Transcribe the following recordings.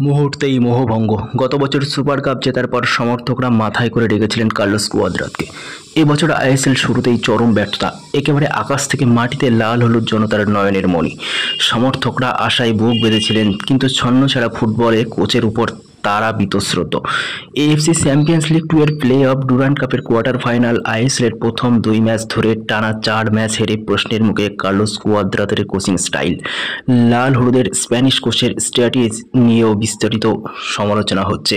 মুহূর্তেই মোহভঙ্গ। গত বছর সুপার কাপ জেতার পর সমর্থকরা মাথায় করে রেখেছিলেন কার্লোস কুয়াদ্রাতকে। এবছর আইএসএল শুরুতেই চরম ব্যর্থতা, একেবারে আকাশ থেকে মাটিতে লাল হলুদ জনতার নয়নের মণি। সমর্থকরা আশায় বুক বেঁধেছিলেন, কিন্তু ছন্নছাড়া ফুটবলে কোচের উপর তারা বীতশ্রদ্ধ। এএফসি চ্যাম্পিয়ন্স লিগ 2 এর প্লে অফ ডুরান্ড কাপের কোয়ার্টার ফাইনাল আইএসএলের প্রথম 2 ম্যাচ ধরে টানা 4 ম্যাচ হেরে প্রশ্নের মুখে কার্লোস কুয়াদ্রাতের কোচিং স্টাইল। লাল হলুদের স্প্যানিশ কোচের স্ট্র্যাটেজি নিয়েও বিস্তারিত সমালোচনা হচ্ছে।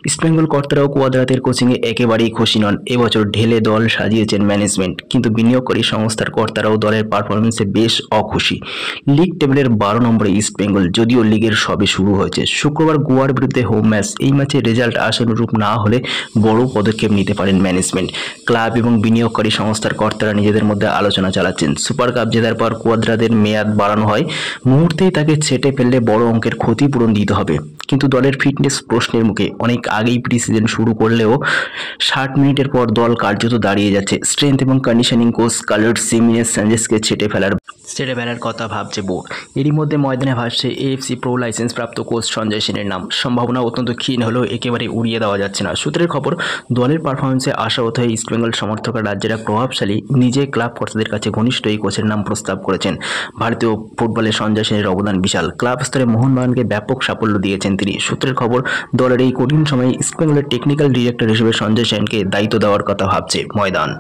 ইস্টবেঙ্গল কর্তারাও কুয়াদ্রাতের কোচিংয়ে একেবারেই খুশি নন। এবছর ঢেলে দল সাজিয়েছেন ম্যানেজমেন্ট, কিন্তু বিনিয়োগকারী সংস্থার কর্তারাও দলের পারফরমেন্সে বেশ অখুশি। লিগ টেবিলের 12 নম্বরে ইস্টবেঙ্গল, যদিও লিগের সবে শুরু হয়েছে। শুক্রবার গোয়ার বিরুদ্ধে হোম ম্যাচ, এই ম্যাচে রেজাল্ট আশানুরূপ না হলে বড় পদক্ষেপ নিতে পারেন ম্যানেজমেন্ট। ক্লাব এবং বিনিয়োগকারী সংস্থার কর্তারা নিজেদের মধ্যে আলোচনা চালাচ্ছেন। সুপার কাপ জেতার পর কুয়াদ্রাতের মেয়াদ বাড়ানো হয়, মুহূর্তেই তাকে ছেটে ফেললে বড় অঙ্কের ক্ষতিপূরণ দিতে হবে। কিন্তু দলের ফিটনেস প্রশ্নের মুখে। অনেক আগেই প্রি সিজন শুরু করলেও 60 মিনিটের পর দল কার্যত দাঁড়িয়ে যাচ্ছে। স্ট্রেংথ এবং কন্ডিশনিং কোচ কার্লোস জিমেনেজ সানচেজকে ছেটে ফেলার কথা ভাবছে বোর্ড। এরই মধ্যে ময়দানে ভাসছে এএফসি প্রো লাইসেন্স প্রাপ্ত কোচ সঞ্জয় সেনের নাম। সম্ভাবনা অত্যন্ত ক্ষীণ হলেও একেবারে উড়িয়ে দেওয়া যাচ্ছে না। সূত্রের খবর, দলের পারফরমেন্সে আশাহত হয়ে ইস্টবেঙ্গল সমর্থকরা রাজ্যের এক প্রভাবশালী, নিজে ক্লাব কর্তাদের কাছে ঘনিষ্ঠ এই কোচের নাম প্রস্তাব করেছেন। ভারতীয় ফুটবলে সঞ্জয় সেনের অবদান বিশাল। ক্লাব স্তরে মোহনবাগানকে ব্যাপক সাফল্য দিয়েছেন তিনি। সূত্রের খবর, দলের এই কঠিন সময়ে ইস্টবেঙ্গলের টেকনিক্যাল ডিরেক্টর হিসেবে সঞ্জয় সেনকে দায়িত্ব দেওয়ার কথা ভাবছে ময়দান।